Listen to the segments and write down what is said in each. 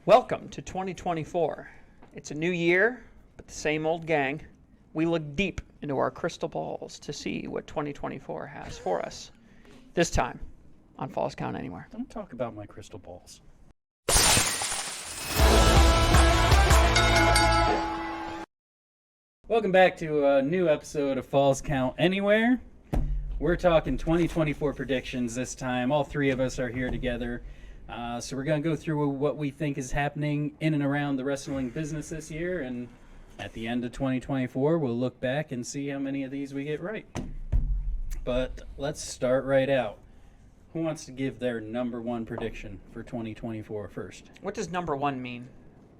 Welcome to 2024. It's a new year, but the same old gang. We look deep into our crystal balls to see what 2024 has for us. This time on Falls Count Anywhere. Don't talk about my crystal balls. Welcome back to a new episode of Falls Count Anywhere. We're talking 2024 predictions this time. All three of us are here together. So we're going to go through what we think is happening in and around the wrestling business this year. And at the end of 2024, we'll look back and see how many of these we get right. But let's start right out. Who wants to give their number one prediction for 2024 first? What does number one mean?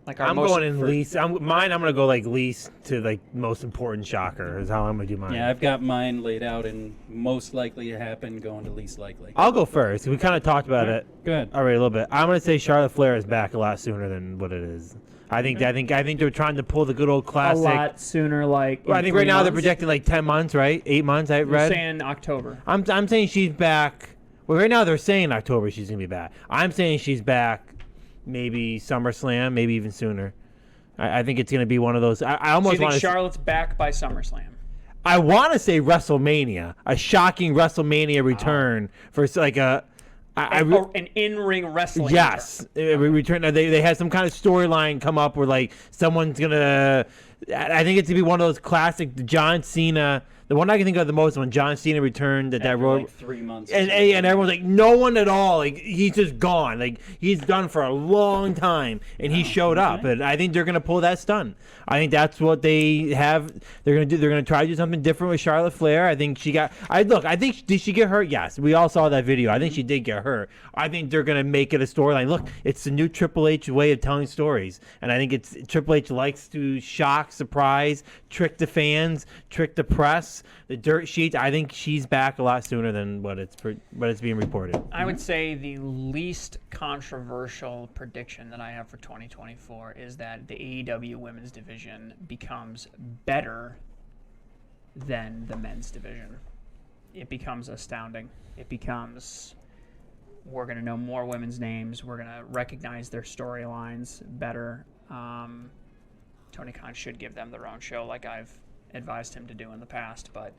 Like I'm going in least. I'm going to go like least to like most important shocker is how I'm going to do mine. Yeah, I've got mine laid out and most likely to happen going to least likely. I'll go first. We kind of talked about it. Go ahead. Already a little bit. I'm going to say Charlotte Flair is back a lot sooner than what it is. I think they're trying to pull the good old classic. A lot sooner, like. Well, I think right now they're projecting like 10 months, right? 8 months. I read. They're saying October. I'm saying she's back. Well, right now they're saying October she's going to be back. I'm saying she's back. Maybe SummerSlam, maybe even sooner. I think it's going to be one of those. I almost want to. Charlotte's back by SummerSlam. I want to say WrestleMania, a shocking WrestleMania return for like a. An in-ring wrestling. Yes, return. They had some kind of storyline come up where like someone's gonna. I think it's gonna be one of those classic John Cena. The one I can think of the most when John Cena returned at that road, like 3 months, and everyone's like, no one at all, like he's just gone, like he's done for a long time, and he showed up, and I think they're gonna pull that stunt. I think that's what they have. They're gonna do. They're gonna try to do something different with Charlotte Flair. I think she got. I think did she get hurt? Yes, we all saw that video. I think she did get hurt. I think they're gonna make it a storyline. Look, it's the new Triple H way of telling stories, and I think it's Triple H likes to shock, surprise, trick the fans, trick the press. The dirt sheets. I think she's back a lot sooner than what it's being reported. I would say the least controversial prediction that I have for 2024 is that the AEW women's division becomes better than the men's division. It becomes astounding. It becomes, we're going to know more women's names. We're going to recognize their storylines better. Tony Khan should give them their own show like I've advised him to do in the past, but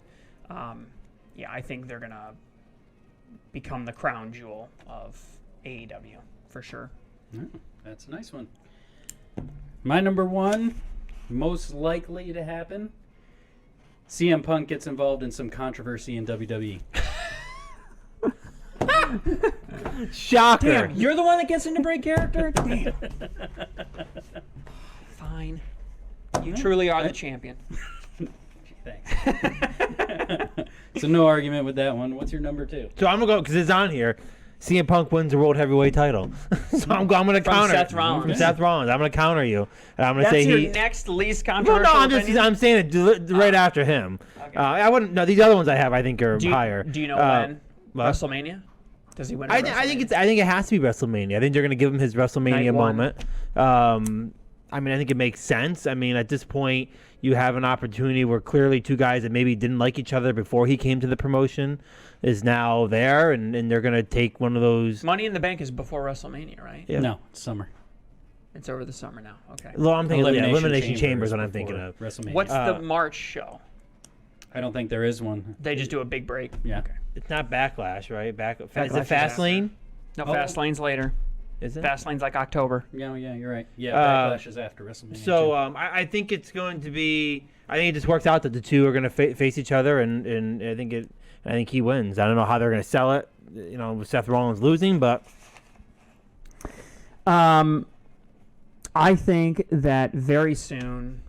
yeah, I think they're gonna become the crown jewel of AEW for sure. That's a nice one. My number one, most likely to happen, CM Punk gets involved in some controversy in WWE. Shocker! Damn, you're the one that gets into break character. Damn. Fine. You truly are the champion. Thanks. So no argument with that one. What's your number two? So I'm gonna go because it's on here. CM Punk wins the World Heavyweight title. So I'm gonna counter Seth Rollins. From Seth Rollins. I'm gonna counter you. And I'm gonna That's say your next least Well, controversial. I'm saying it right after him. Okay. I wouldn't. No, these other ones I have I think are higher. Do you know when what? WrestleMania? Does he win? I think it has to be WrestleMania. I think they're gonna give him his WrestleMania Night one. moment. I mean, I think it makes sense. I mean, at this point, you have an opportunity where clearly two guys that maybe didn't like each other before he came to the promotion is now there, and they're going to take one of those. Money in the Bank is before WrestleMania, right? Yeah. No, it's summer. It's over the summer now. Okay. Well, I'm thinking Elimination Chamber is what I'm before thinking of. WrestleMania. What's the March show? I don't think there is one. They just do a big break. Yeah. Okay. It's not Backlash, right? Is Backlash it is Fastlane? No, Oh. Fastlane's later. Is it? Fastlane's like October. Yeah, you're right. Yeah, Backlash is after WrestleMania. So I think it's going to be. I think it just works out that the two are going to face each other, and I think he wins. I don't know how they're going to sell it. You know, with Seth Rollins losing, but I think that very soon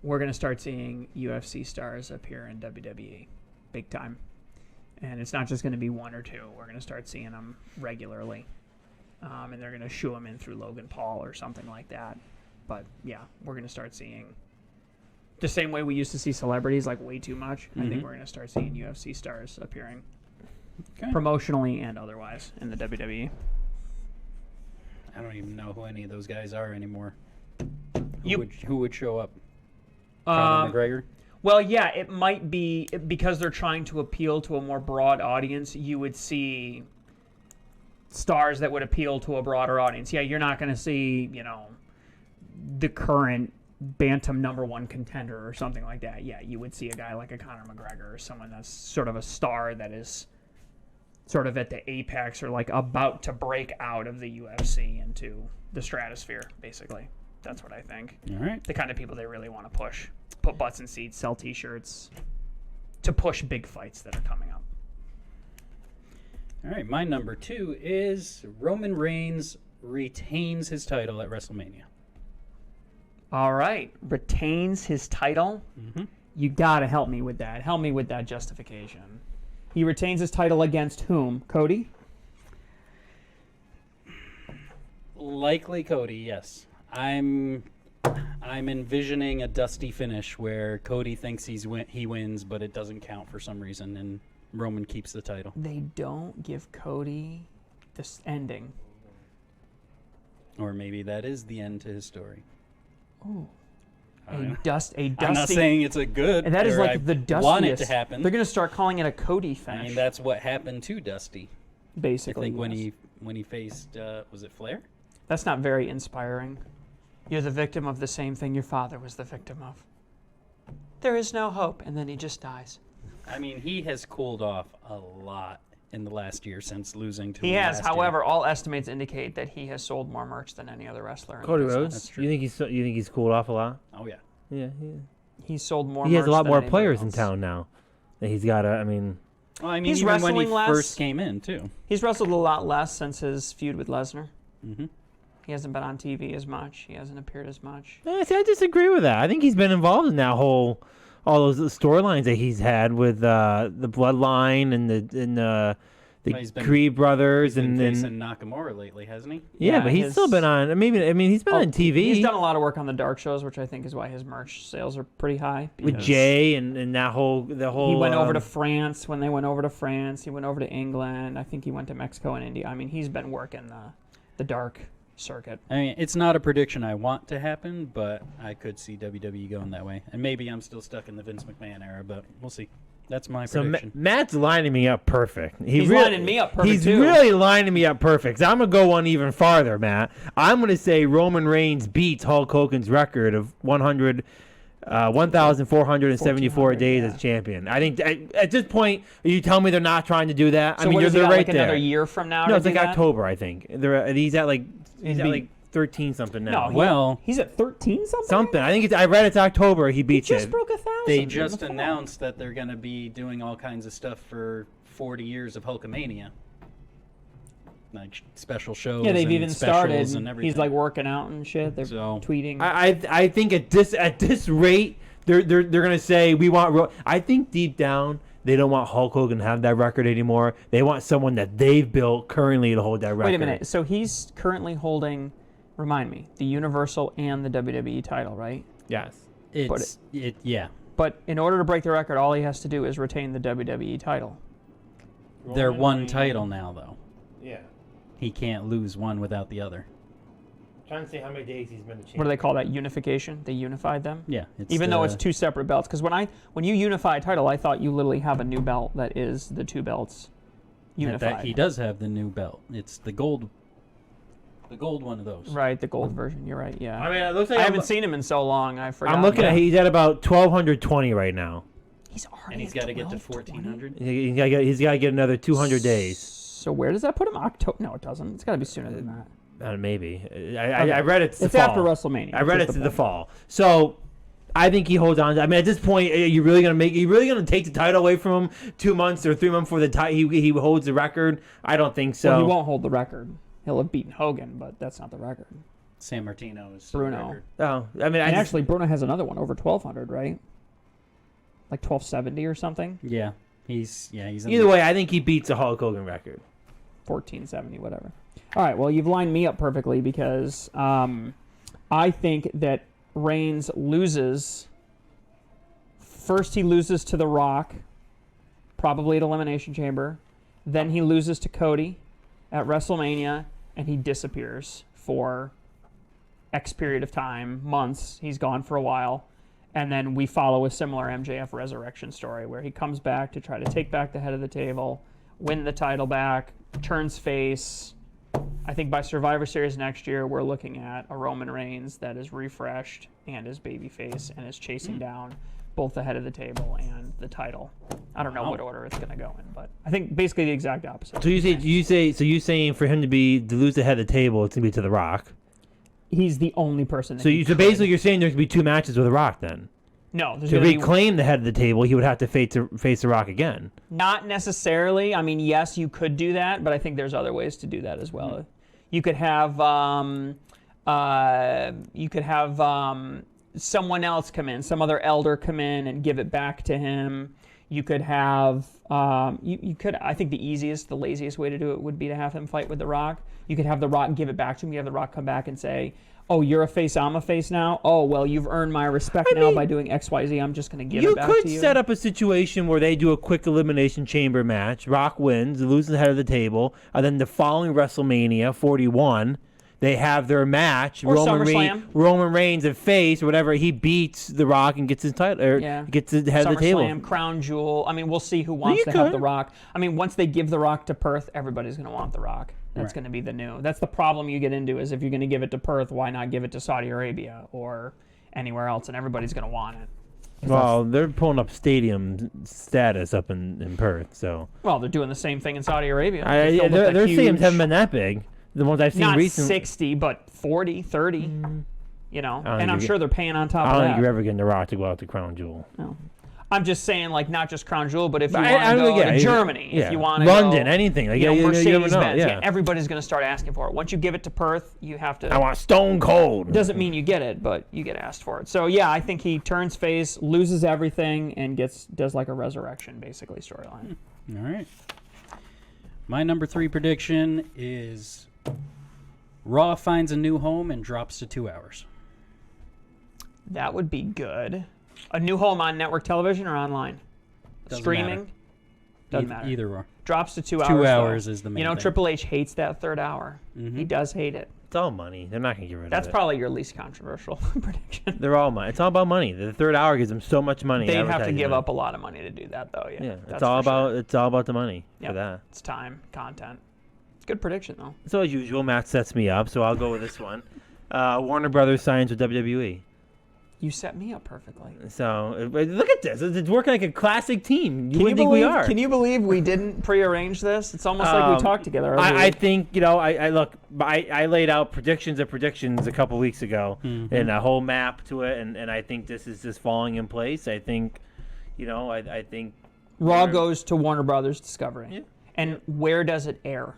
we're going to start seeing UFC stars appear in WWE big time. And it's not just going to be one or two. We're going to start seeing them regularly. And they're going to shoo them in through Logan Paul or something like that. But, yeah, we're going to start seeing the same way we used to see celebrities, like way too much. I think we're going to start seeing UFC stars appearing promotionally and otherwise in the WWE. I don't even know who any of those guys are anymore. You- Who would show up? Conor McGregor? Well, yeah, it might be because they're trying to appeal to a more broad audience. You would see stars that would appeal to a broader audience. Yeah, you're not going to see, the current bantam #1 contender or something like that. Yeah, you would see a guy like a Conor McGregor or someone that's sort of a star that is sort of at the apex or like about to break out of the UFC into the stratosphere, basically. That's what I think. All right. The kind of people they really want to push. Put butts in seats, sell T-shirts, to push big fights that are coming up. All right, my number 2 is Roman Reigns retains his title at WrestleMania. All right, retains his title. Mm-hmm. You gotta help me with that. Help me with that justification. He retains his title against whom? Cody? Likely Cody, yes. I'm envisioning a dusty finish where Cody thinks he wins, but it doesn't count for some reason, and Roman keeps the title. They don't give Cody this ending. Or maybe that is the end to his story. Ooh. I A don't know. dusty. I'm not saying it's a good. And that is or like I the dustiest. want it to happen. They're gonna start calling it a Cody finish. I mean, that's what happened to Dusty. basically. I think yes. when he faced was it Flair? That's not very inspiring. You're the victim of the same thing your father was the victim of. There is no hope, and then he just dies. I mean, he has cooled off a lot in the last year since losing to He him has, last however, year. all estimates indicate that he has sold more merch than any other wrestler. In Cody the business. Rhodes. That's true. You think he's cooled off a lot? Oh yeah. Yeah. He's sold more. He has a merch lot than more anybody players in else. town now. That he's got. I mean, Well, I mean, He's even when he wrestling less. first came in too. He's wrestled a lot less since his feud with Lesnar. Mm-hmm. He hasn't been on TV as much. He hasn't appeared as much. see, I disagree with that. I think he's been involved in that all those storylines that he's had with the Bloodline and the Well, he's been- Creed brothers He's been and facing Nakamura lately, hasn't he? yeah, but he's his- still been on. He's been on TV. He's done a lot of work on the dark shows, which I think is why his merch sales are pretty high. with because Jay and that whole He went over to France when they went over to France. He went over to England. I think he went to Mexico and India. I mean, he's been working the dark circuit. I mean, it's not a prediction I want to happen, but I could see WWE going that way. And maybe I'm still stuck in the Vince McMahon era, but we'll see. That's my So prediction. Matt's lining me up perfect. He's lining me up perfect, He's too. really lining me up perfect. So I'm gonna go one even farther, Matt. I'm gonna say Roman Reigns beats Hulk Hogan's record of 1,474 days as champion. I think at this point, you tell me they're not trying to do that. So I mean, what is he they're got, right like there. another year from now? No, to it's do like that? October, I think. He's at like 13 something now. No, Well, he's at 13 something. something. I think I read it's October. He He beats just it. broke 1,000. they in just the fall. announced that they're going to be doing all kinds of stuff for 40 years of Hulkamania. Like special shows. Yeah, they've and even specials started. And everything. He's like working out and shit. They're So- tweeting. I think at this rate they're gonna say we want. I think deep down they don't want Hulk Hogan to have that record anymore. They want someone that they've built currently to hold that record. Wait a minute. So he's currently holding, remind me, the Universal and the WWE title, right? Yes. Yeah. But in order to break the record, all he has to do is retain the WWE title. They're one title now, though. Yeah. He can't lose one without the other. Trying to see how many days he's been the champion. What do they call that? Unification? They unified them? Yeah. Even though it's two separate belts. Because when you unify a title, I thought you literally have a new belt that is the two belts unified. He does have the new belt. It's the gold one of those. Right, the gold version. You're right, yeah. I mean, it looks like I haven't seen him in so long, I forgot. I'm looking at he's at about 1,220 right now. He's already And he's got to get to 1,400. He's got to get another 200 days. So where does that put him? October? No, it doesn't. It's got to be sooner than that. Maybe. I read it's the It's fall. after WrestleMania. I read That's it's the the point. fall. So I think he holds on. I mean, at this point, are you really gonna take the title away from him 2 months or 3 months before the he holds the record? I don't think so. Well, he won't hold the record. He'll have beaten Hogan, but that's not the record. San Martino is Bruno. the record. Oh, I mean, And actually, Bruno has another one over 1,200, right? Like 1,270 or something. Yeah. He's in either way, I think he beats the Hulk Hogan record. 1470, whatever. All right, well, you've lined me up perfectly because I think that Reigns loses. First, he loses to The Rock, probably at Elimination Chamber. Then he loses to Cody at WrestleMania, and he disappears for X period of time, months. He's gone for a while. And then we follow a similar MJF resurrection story where he comes back to try to take back the head of the table, win the title back, turns face, I think by Survivor Series next year, we're looking at a Roman Reigns that is refreshed and is babyface and is chasing down both the head of the table and the title. I don't know what order it's going to go in, but I think basically the exact opposite. So you're saying for him to lose the head of the table, it's gonna be to The Rock. He's the only person. That So basically you're saying there's gonna be 2 matches with The Rock then. No, there's To gonna be reclaim the head of the table, he would have to face The Rock again. not necessarily. I mean, yes, you could do that, but I think there's other ways to do that as well. You could have someone else come in, some other elder come in and give it back to him. You could have, you could. I think the laziest way to do it would be to have him fight with The Rock. You could have The Rock give it back to him. You have The Rock come back and say, "Oh, you're a face, I'm a face now. Oh, well, you've earned my respect now by doing X, Y, Z. I'm just going to give it back to you." You could set up a situation where they do a quick elimination chamber match. Rock wins, loses the head of the table, and then the following WrestleMania 41. They have their match. Or SummerSlam. Roman Reigns and face or whatever. He beats The Rock and gets his title or gets the head of the table. SummerSlam, Crown Jewel. I mean, we'll see who wants to have The Rock. I mean, once they give The Rock to Perth, everybody's going to want The Rock. That's going to be the new. That's the problem you get into is if you're going to give it to Perth, why not give it to Saudi Arabia or anywhere else? And everybody's going to want it. Well, they're pulling up stadium status up in Perth, so. Well, they're doing the same thing in Saudi Arabia. Their stadiums haven't been that big. The ones I've seen not recently. 60, but 40, 30. You know, and I'm sure they're paying on top of that. I don't think you're ever getting The Rock to go out to Crown Jewel. No. I'm just saying, like, not just Crown Jewel, but if you want to go to Germany, if you want to London, anything. Like, Mercedes-Benz, everybody's going to start asking for it. Once you give it to Perth, you have to... I want Stone Cold. Doesn't mean you get it, but you get asked for it. So, yeah, I think he turns face, loses everything, and does like a resurrection, basically, storyline. All right. My number 3 prediction is Raw finds a new home and drops to 2 hours. That would be good. A new home on network television or online? Doesn't Streaming? matter. Doesn't matter. Either or. Drops to 2 hours. 2 hours though. is the main You know, thing. Triple H hates that third hour. He does hate it. It's all money. They're not going to get rid of it. That's probably your least controversial prediction. They're all money. It's all about money. The third hour gives them so much money. They'd have to give up a lot of money to do that, though. Yeah, it's all about the money for that. It's time, content. It's a good prediction, though. So as usual, Matt sets me up, so I'll go with this one. Warner Brothers signs with WWE. You set me up perfectly. So look at this. It's working like a classic team. You wouldn't think we are. Can you believe we didn't prearrange this? It's almost like we talked together. I think, I laid out predictions of predictions a couple weeks ago and a whole map to it, and I think this is just falling in place. I think, I think... Raw goes to Warner Brothers Discovery. Yeah. And where does it air?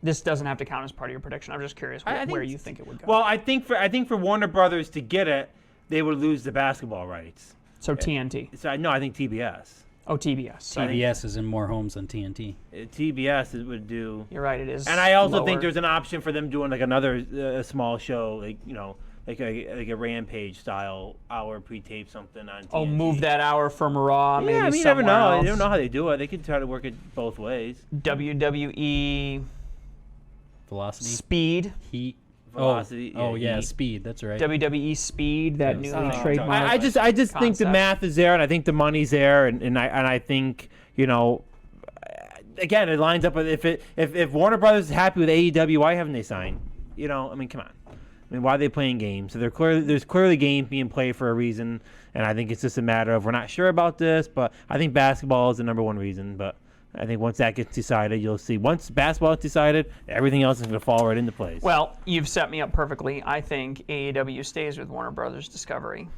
This doesn't have to count as part of your prediction. I'm just curious where you think it would go. Well, I think for Warner Brothers to get it, they would lose the basketball rights. So TNT. So I think TBS. Oh, TBS. Sorry. TBS is in more homes than TNT. TBS would do. You're right. It is. And I also lower. think there's an option for them doing like another small show, like a Rampage style hour pre-tape something on TNT. Oh, move that hour from Raw. Maybe Yeah, you never know. else. They don't know how they do it. They could try to work it both ways. WWE. Velocity. Speed. Heat. Velocity. Heat. Speed. That's right. WWE Speed, that newly trademarked. I just think the concept. math is there, and I think the money's there, and I think again it lines up with if Warner Brothers is happy with AEW, why haven't they signed? I mean, come on. I mean, why are they playing games? So there's clearly games being played for a reason, and I think it's just a matter of we're not sure about this, but I think basketball is the number one reason, but. I think once that gets decided, you'll see. Once basketball is decided, everything else is going to fall right into place. Well, you've set me up perfectly. I think AEW stays with Warner Brothers Discovery.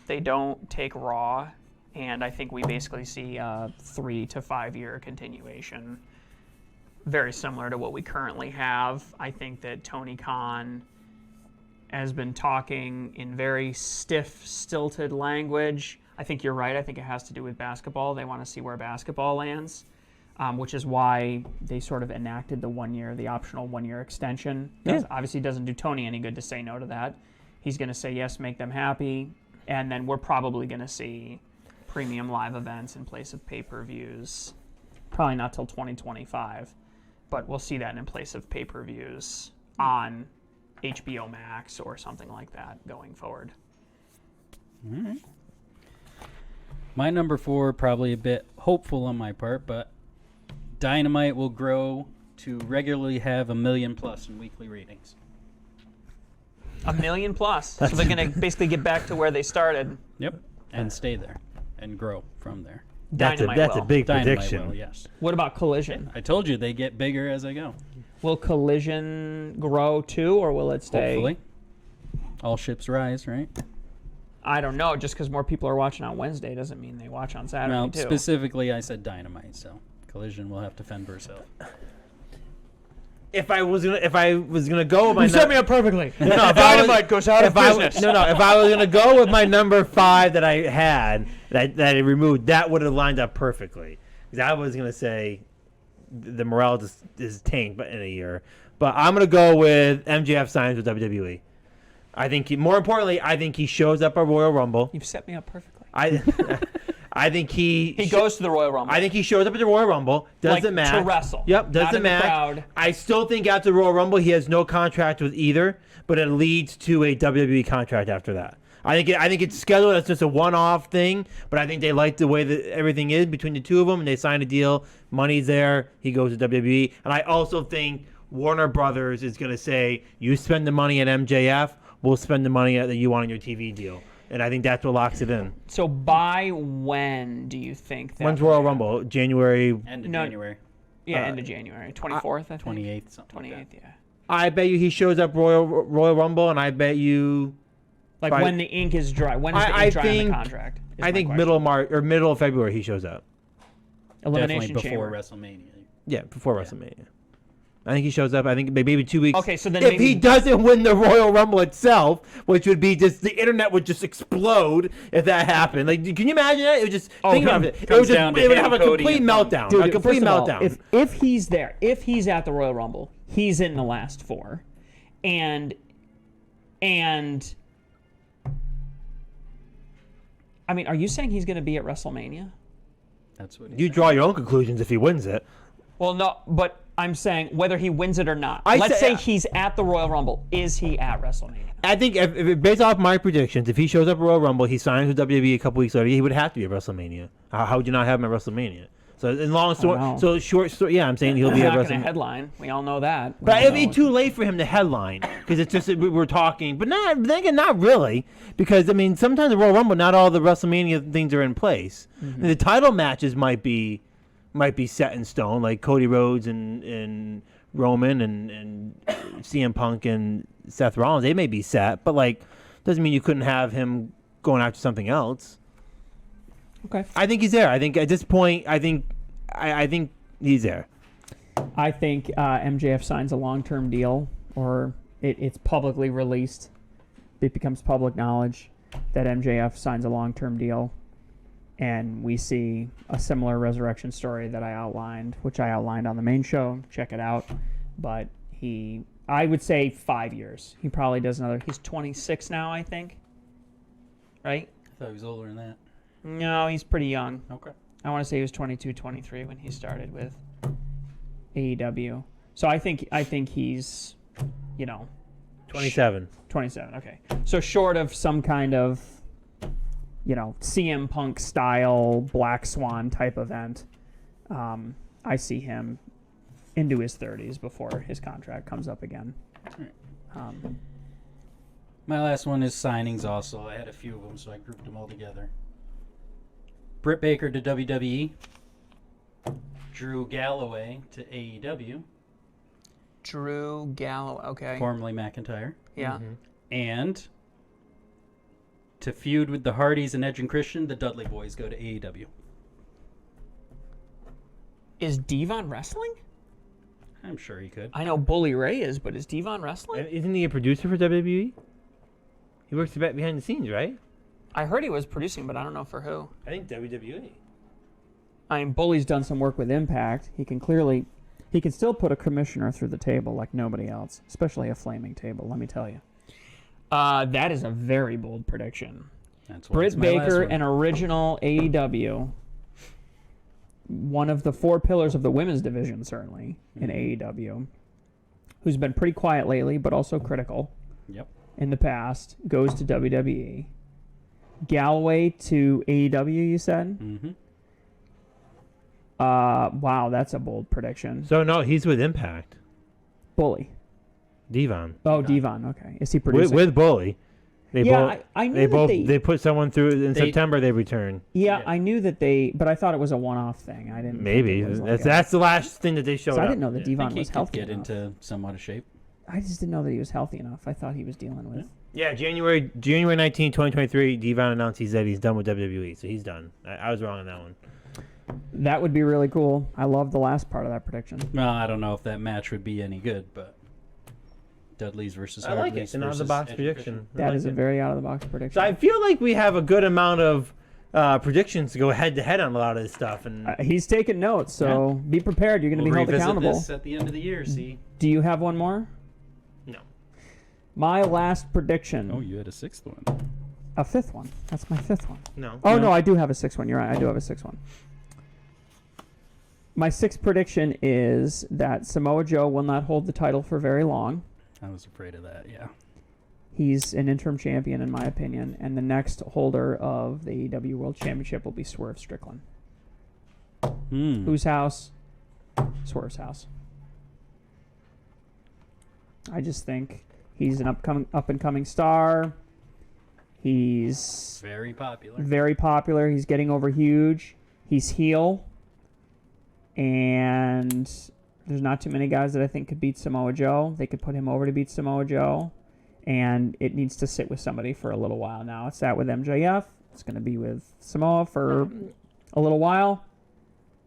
They don't take Raw, and I think we basically see a 3 to 5 year continuation, very similar to what we currently have. I think that Tony Khan has been talking in very stiff, stilted language. I think you're right. I think it has to do with basketball. They want to see where basketball lands. Which is why they sort of enacted the optional 1 year extension. Obviously, it doesn't do Tony any good to say no to that. He's going to say yes, make them happy, and then we're probably going to see premium live events in place of pay-per-views. Probably not till 2025, but we'll see that in place of pay-per-views on HBO Max or something like that going forward. All right. My number 4, probably a bit hopeful on my part, but Dynamite will grow to regularly have 1 million plus in weekly ratings. 1 million plus. So they're going to basically get back to where they started. Yep. And stay there and grow from there. That's Dynamite a will. big Dynamite prediction. will, yes. What about Collision? I told you they get bigger as I go. Will Collision grow too, or will it stay? Hopefully. All ships rise, right? I don't know. Just because more people are watching on Wednesday doesn't mean they watch on Saturday Well, too. specifically, I said Dynamite, so Collision will have to fend for herself. If I was gonna go with my You set me up perfectly. no, if I was- Dynamite goes out of if I was- business. if I was gonna go with my number 5 that I had that I removed, that would have lined up perfectly. Because I was gonna say the morale is tanked, but in a year. But I'm gonna go with MJF signs with WWE. I think more importantly, I think he shows up at Royal Rumble. You've set me up perfectly. I think he goes to the Royal Rumble. I think he shows up at the Royal Rumble. Does the match to wrestle. Yep, does not the in match. crowd. I still think after the Royal Rumble he has no contract with either, but it leads to a WWE contract after that. I think it's scheduled as just a one-off thing, but I think they like the way that everything is between the two of them, and they sign a deal. Money's there. He goes to WWE, and I also think Warner Brothers is going to say, "You spend the money at MJF, we'll spend the money that you want on your TV deal." And I think that's what locks it in. So by when do you think that? When's Royal Rumble? January. End of No. January. Yeah, end of January. 24th, I think. 28th, something 28th, like that. yeah. I bet you he shows up Royal Rumble, and I bet you. Like By- when the ink is dry. When is the I ink dry on think- the contract? is I my think question. middle of March or middle of February he shows up. Elimination Definitely before Chamber. WrestleMania. Yeah, before WrestleMania. I think he shows up. I think maybe 2 weeks. Okay, so then if maybe- he doesn't win the Royal Rumble itself, which would be just the internet would just explode if that happened. Like, can you imagine that? It would just think about it. It would comes just down to it would him, have a Cody, complete and Punk. meltdown. Dude, a complete first of all, meltdown. if he's there, if he's at the Royal Rumble, he's in the last 4, and I mean, are you saying he's going to be at WrestleMania? That's what You draw your own conclusions if he wins it. Well, no, but I'm saying whether he wins it or not. I Let's say- say he's at the Royal Rumble. Is he at WrestleMania? I think if based off my predictions, if he shows up at Royal Rumble, he signs with WWE a couple weeks later, he would have to be at WrestleMania. How would you not have him at WrestleMania? So in long story, know. so short story. Yeah, I'm saying he'll He's be at not going to WrestleMania. headline. We all know that. We But all it'd know be it. too late for him to headline because it's just that we're talking. But not, then again, not really, because I mean, sometimes the Royal Rumble, not all the WrestleMania things are in place. The title matches might be set in stone, like Cody Rhodes and Roman and CM Punk and Seth Rollins. They may be set, but like doesn't mean you couldn't have him going after something else. Okay. I think he's there. I think at this point, I think he's there. I think MJF signs a long-term deal, or it's publicly released. It becomes public knowledge that MJF signs a long-term deal, and we see a similar resurrection story that I outlined, which I outlined on the main show. Check it out. But I would say 5 years. He probably does another. He's 26 now, I think. Right? I thought he was older than that. No, he's pretty young. Okay. I want to say he was 22, 23 when he started with AEW. So I think he's, 27. 27. Okay. So short of some kind of, CM Punk style Black Swan type event, I see him into his 30s before his contract comes up again. My last one is signings also. I had a few of them, so I grouped them all together. Britt Baker to WWE. Drew Galloway to AEW. Drew Galloway. Okay. Formerly McIntyre. Yeah. And to feud with the Hardys and Edge and Christian, the Dudley Boys go to AEW. Is Devon wrestling? I'm sure he could. I know Bully Ray is, but is Devon wrestling? Isn't he a producer for WWE? He works behind the scenes, right? I heard he was producing, but I don't know for who. I think WWE. I mean, Bully's done some work with Impact. He can still put a commissioner through the table like nobody else, especially a flaming table, let me tell you. That is a very bold prediction. That's why Britt it's my last Baker, one. an original AEW, one of the 4 pillars of the women's division, certainly, in AEW, who's been pretty quiet lately, but also critical Yep. in the past, goes to WWE. Galloway to AEW, you said? Mm-hmm. Wow, that's a bold prediction. So no, he's with Impact. Bully. Devon. Oh, Devon. Okay. Is he producing? With Bully. They Yeah, both, I knew they that both they- they put someone through in September. They return. Yeah, Yeah. I knew that but I thought it was a one-off thing. I didn't. Maybe think it was like that's the last thing that they showed So I up. didn't know that I Devon think he was could healthy get enough. into somewhat of shape. I just didn't know that he was healthy enough. I thought he was dealing with. Yeah, January 19, 2023. Devon announced he's done with WWE, so he's done. I was wrong on that one. That would be really cool. I love the last part of that prediction. Well, I don't know if that match would be any good, but Dudley's versus I like Hartley's it. An out of the versus box Eddie prediction. Christian. I That like is a it. very out-of-the-box prediction. So I feel like we have a good amount of predictions to go head to head on a lot of this stuff, and He's taking notes, so be prepared. You're going to We'll be held revisit accountable. this at the end of the year. See. Do you have one more? no. My last prediction. Oh, you had a sixth one. A fifth one. That's my fifth one. No. Oh, no, I do have a sixth one. You're right. I do have a sixth one. My sixth prediction is that Samoa Joe will not hold the title for very long. I was afraid of that. Yeah. He's an interim champion, in my opinion, and the next holder of the AEW World Championship will be Swerve Strickland. Hmm. Whose house? Swerve's house. I just think he's an up and coming star. He's Very popular. very popular. He's getting over huge. He's heel. And there's not too many guys that I think could beat Samoa Joe. They could put him over to beat Samoa Joe. And it needs to sit with somebody for a little while now. It's sat with MJF. It's going to be with Samoa for a little while.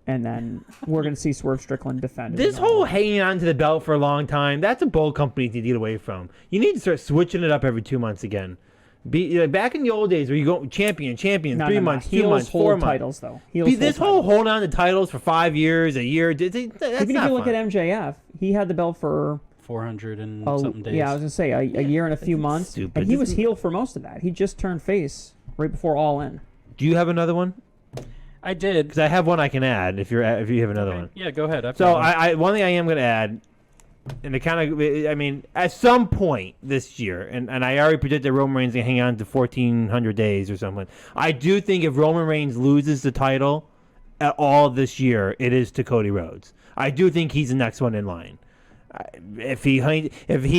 And then we're going to see Swerve Strickland defend. This his own. whole hanging on to the belt for a long time, that's a bold company to get away from. You need to start switching it up every 2 months again. Back in the old days where you go champion, No, 3 no, no. months, 2 Heels months, hold 4 months. titles, though. Heels This hold whole titles. hold on to titles for 5 years, a year, that's Even not if you look fun. at MJF, he had the belt for 400 and a, something days. yeah, I was gonna say a year and a few months, stupid. and he was This- heel for most of that. He just turned face right before All In. Do you have another one? I did. Because I have one I can add if you have another one. Yeah, go ahead. I've So got one. I one thing I am going to add, and it kind of, I mean, at some point this year, and I already predicted Roman Reigns going to hang on to 1,400 days or something. I do think if Roman Reigns loses the title at all this year, it is to Cody Rhodes. I do think he's the next one in line. If he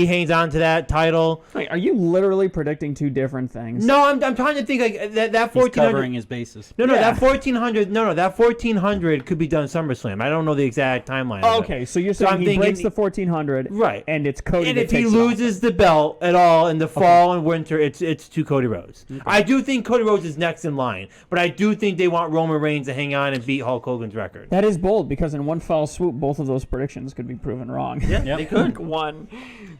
hangs on to that title, Wait, are you literally predicting two different things? no, I'm trying to think like that He's 1,400. covering his bases. No, Yeah. that 1,400. No, that 1,400 could be done SummerSlam. I don't know the exact timeline. Oh, of it. okay, so you're So saying I'm he thinking- breaks the 1,400, Right. and it's Cody And that if he takes it off. loses the belt at all in the fall and winter, it's to Cody Rhodes. I do think Cody Rhodes is next in line, but I do think they want Roman Reigns to hang on and beat Hulk Hogan's record. That is bold because in one fell swoop, both of those predictions could be proven wrong. Yeah, Yep. they could. One.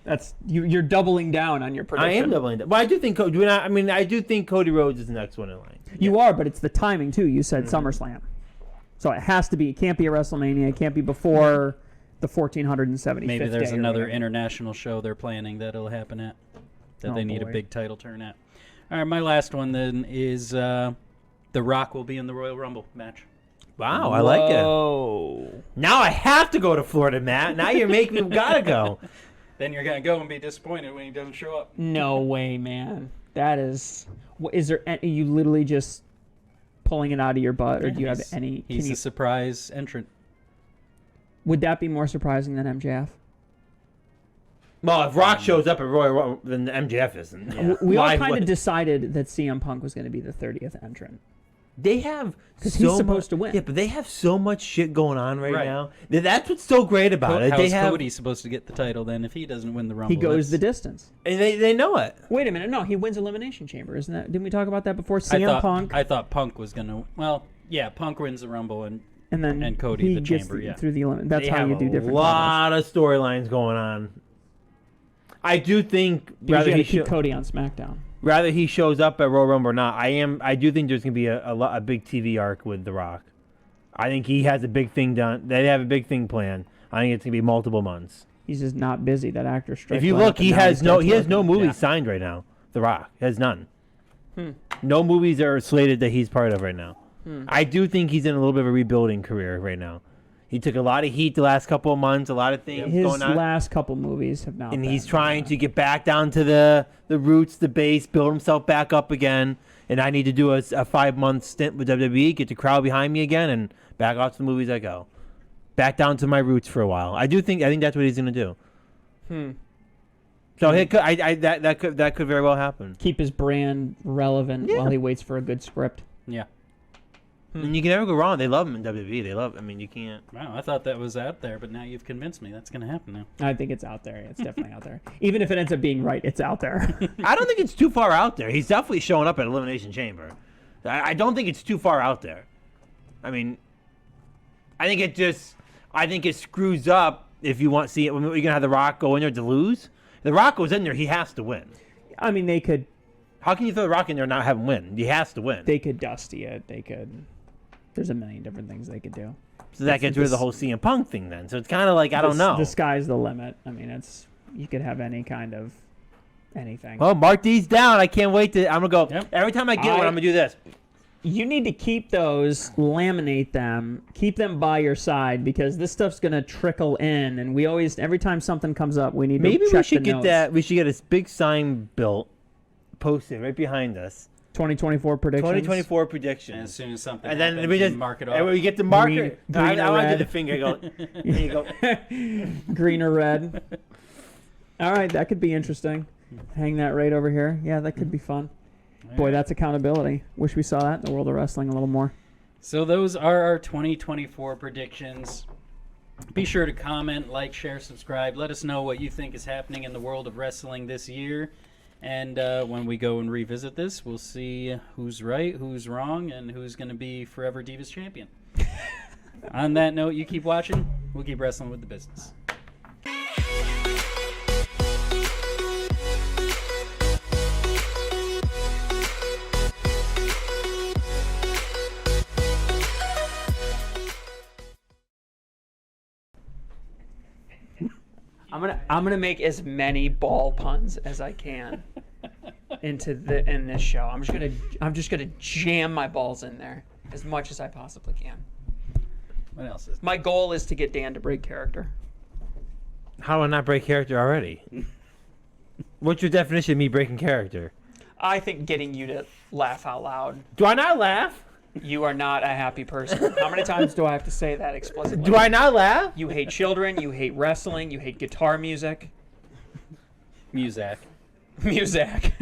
That's you're doubling down on your I prediction. am doubling that. But I do think I do think Cody Rhodes is the next one in line. You are, but it's the timing too. You said SummerSlam, so it has to be. It can't be a WrestleMania. It can't be before the 1475th Maybe there's day or another whatever. international show they're planning that'll happen at that Oh, they need boy. a big title turn at. All right, my last one then is The Rock will be in the Royal Rumble match. Wow, I like it. Whoa. Now I have to go to Florida, Matt. Now you're making me gotta go. Then you're gonna go and be disappointed when he doesn't show up. No way, man. That is. Is there? Are you literally just pulling it out of your butt, or do you have He's- any? He's a surprise entrant. Would that be more surprising than MJF? Well, if Rock shows up at Royal Rumble, then MJF isn't. Yeah. We all Why kind would- of decided that CM Punk was going to be the 30th entrant. They have 'Cause so he's supposed mu- to win. Yeah, but they have so much shit going on right Right. now. That's what's so great about it. How's They have, Cody supposed to get the title then if he doesn't win the Rumble? He goes the That's- distance. and they know it. Wait a minute, no, he wins Elimination Chamber, isn't that? Didn't we talk about that before? I CM Punk, thought Punk was gonna. Well, yeah, Punk wins the Rumble and and then and Cody he the gets chamber, yeah. through the elimination. That's They how have you do different a lot of storylines going on. I do think Because you rather got to he keep Cody on SmackDown. rather he shows up at Royal Rumble or not, I do think there's gonna be a big TV arc with The Rock. I think he has a big thing done. They have a big thing planned. I think it's gonna be multiple months. He's just not busy. That actor. If you look, he has no movies Yeah. signed right now. The Rock has none. Hmm. No movies are slated that he's part of right now. I do think he's in a little bit of a rebuilding career right now. He took a lot of heat the last couple of months, a lot of things His going on. last couple movies have now. And been, he's trying to get back down to the roots, the base, build himself back up again. and I need to do a 5-month stint with WWE, get the crowd behind me again, and back off to the movies I go. Back down to my roots for a while. I think that's what he's gonna do. So that could very well happen. Keep his brand relevant while he waits for a good script. Yeah. And you can never go wrong. They love him in WWE. They love. I mean, you can't. Wow, I thought that was out there, but now you've convinced me that's going to happen now. I think it's out there. It's definitely out there. Even if it ends up being right, it's out there. I don't think it's too far out there. He's definitely showing up at Elimination Chamber. I don't think it's too far out there. I mean, I think it screws up if you want to see it. You're going to have The Rock go in there to lose. The Rock goes in there, he has to win. I mean, they could. How can you throw The Rock in there and not have him win? He has to win. They could dusty it. They could. There's a million different things they could do. So that gets rid of the whole CM Punk thing then. So it's kind of like, I don't know. The sky's the limit. I mean, you could have any kind of anything. Well, mark these down. I can't wait to. I'm going to go. Yep. Every time I get one, I'm going to do this. You need to keep those, laminate them, keep them by your side, because this stuff's going to trickle in. And we always, every time something comes up, we need to check the notes. Maybe we should get that. We should get a big sign built, posted right behind us. 2024 predictions. 2024 And predictions. as soon as something And happens, then we just mark it off. And we get the marker. Green I or want to red. do the finger. Go. There you go. Green or red. All right, that could be interesting. Hang that right over here. Yeah, that could be fun. Boy, that's accountability. Wish we saw that in the world of wrestling a little more. So those are our 2024 predictions. Be sure to comment, like, share, subscribe. Let us know what you think is happening in the world of wrestling this year. And when we go and revisit this, we'll see who's right, who's wrong, and who's going to be Forever Divas champion. On that note, you keep watching. We'll keep wrestling with the business. I'm gonna make as many ball puns as I can in this show. I'm just gonna jam my balls in there as much as I possibly can. What else is My goal is to get Dan to break character. How do I not break character already? What's your definition of me breaking character? I think getting you to laugh out loud. Do I not laugh? You are not a happy person. How many times do I have to say that explicitly? Do I not laugh? You hate children. You hate wrestling. You hate guitar music. Muzak? Music.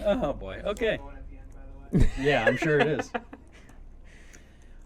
Oh, boy. Okay. Yeah, I'm sure it is.